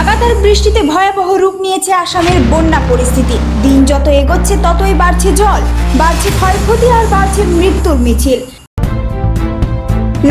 লাগাতার বৃষ্টিতে ভয়াবহ রূপ নিয়েছে আসামের বন্যা পরিস্থিতি। দিন যত এগোচ্ছে ততই বাড়ছে জল, বাড়ছে ক্ষয়ক্ষতি আর বাড়ছে মৃত্যুর মিছিল।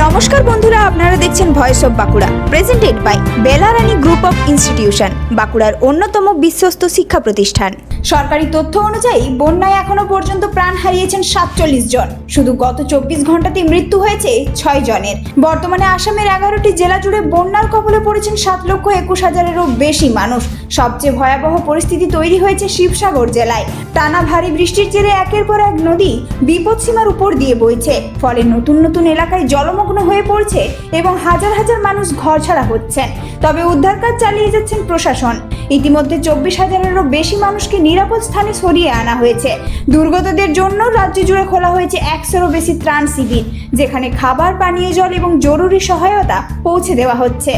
নমস্কার বন্ধুরা, আপনারা দেখছেন voice of Bankura, presented by Belarani group of institution, বাঁকুড়ার অন্যতম বিশ্বস্ত শিক্ষা প্রতিষ্ঠান। সরকারি তথ্য অনুযায়ী বন্যায় এখনো পর্যন্ত প্রাণ হারিয়েছেন 47 জন। শুধু গত 24 ঘন্টাতেই মৃত্যু হয়েছে 6 জনের। বর্তমানে আসামের 11টি জেলা জুড়ে বন্যার কবলে পড়েছেন 7,21,000-এরও বেশি মানুষ। সবচেয়ে ভয়াবহ পরিস্থিতি তৈরি হয়েছে শিবসাগর জেলায়। টানা ভারী বৃষ্টির জেরে একের পর এক নদী বিপদসীমার উপর দিয়ে বইছে, ফলে নতুন নতুন এলাকায় জলমগ্ন হয়ে পড়ছে এবং হাজার হাজার মানুষ ঘরছাড়া হচ্ছেন। তবে উদ্ধার কাজ চালিয়ে যাচ্ছেন প্রশাসন। ইতিমধ্যে 24,000-এরও বেশি মানুষকে নিরাপদ স্থানে সরিয়ে আনা হয়েছে। দুর্গতদের জন্য রাজ্য জুড়ে খোলা হয়েছে 100-এরও বেশি ত্রাণ শিবির, যেখানে খাবার, পানীয় জল এবং জরুরি সহায়তা পৌঁছে দেওয়া হচ্ছে।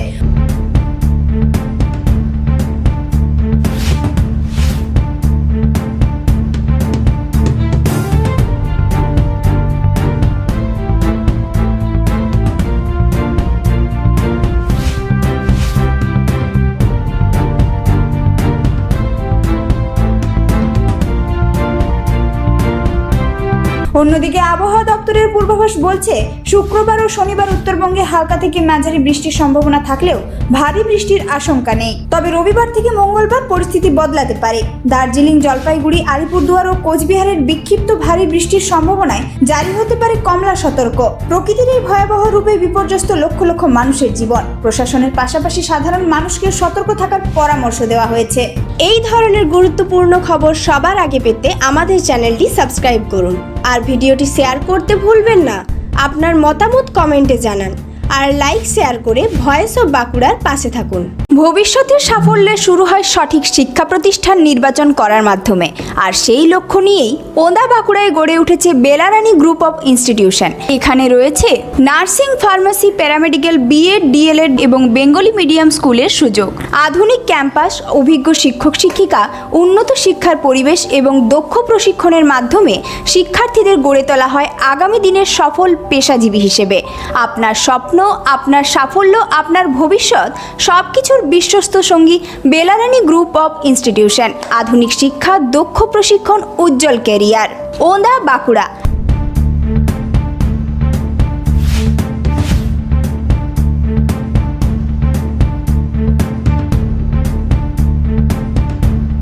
অন্যদিকে আবহাওয়া দপ্তরের পূর্বাভাস বলছে, শুক্রবার ও শনিবার উত্তরবঙ্গে হালকা থেকে মাঝারি বৃষ্টির সম্ভাবনা থাকলেও ভারী বৃষ্টির আশঙ্কা নেই। তবে রবিবার থেকে মঙ্গলবার পরিস্থিতি বদলাতে পারে। দার্জিলিং, জলপাইগুড়ি, আলিপুরদুয়ার ও কোচবিহারের বিক্ষিপ্ত ভারী বৃষ্টির সম্ভাবনায় জারি হতে পারে কমলা সতর্ক। প্রকৃতির এই ভয়াবহ রূপে বিপর্যস্ত লক্ষ লক্ষ মানুষের জীবন। প্রশাসনের পাশাপাশি সাধারণ মানুষকে সতর্ক থাকার পরামর্শ দেওয়া হয়েছে। এই ধরনের গুরুত্বপূর্ণ খবর সবার আগে পেতে আমাদের চ্যানেলটি সাবস্ক্রাইব করুন আর ভিডিওটি শেয়ার করতে ভুলবেন না। আপনার মতামত কমেন্টে জানান আর লাইক শেয়ার করে ভয়েস অফ বাঁকুড়ার পাশে থাকুন। ভবিষ্যতের সাফল্যে শুরু হয় সঠিক শিক্ষা প্রতিষ্ঠান নির্বাচন করার মাধ্যমে, আর সেই লক্ষ্য নিয়েই ওন্দা বাঁকুড়ায় গড়ে উঠেছে বেলারানী গ্রুপ অফ ইনস্টিটিউশন। এখানে রয়েছে nursing, pharmacy, paramedical, BEd, DLEd এবং বেঙ্গলি মিডিয়াম স্কুলের সুযোগ, আধুনিক ক্যাম্পাস, অভিজ্ঞ শিক্ষক শিক্ষিকা, উন্নত শিক্ষার পরিবেশ এবং দক্ষ প্রশিক্ষণের মাধ্যমে শিক্ষার্থীদের গড়ে তোলা হয় আগামী দিনের সফল পেশাজীবী হিসেবে। আপনার স্বপ্ন, আপনার সাফল্য, আপনার ভবিষ্যৎ সবকিছুর বিশ্বস্ত সঙ্গী বেলারানী গ্রুপ অফ ইনস্টিটিউশন। আধুনিক শিক্ষা, দক্ষ প্রশিক্ষণ, উজ্জ্বল ক্যারিয়ার। ওন্দা বাঁকুড়া।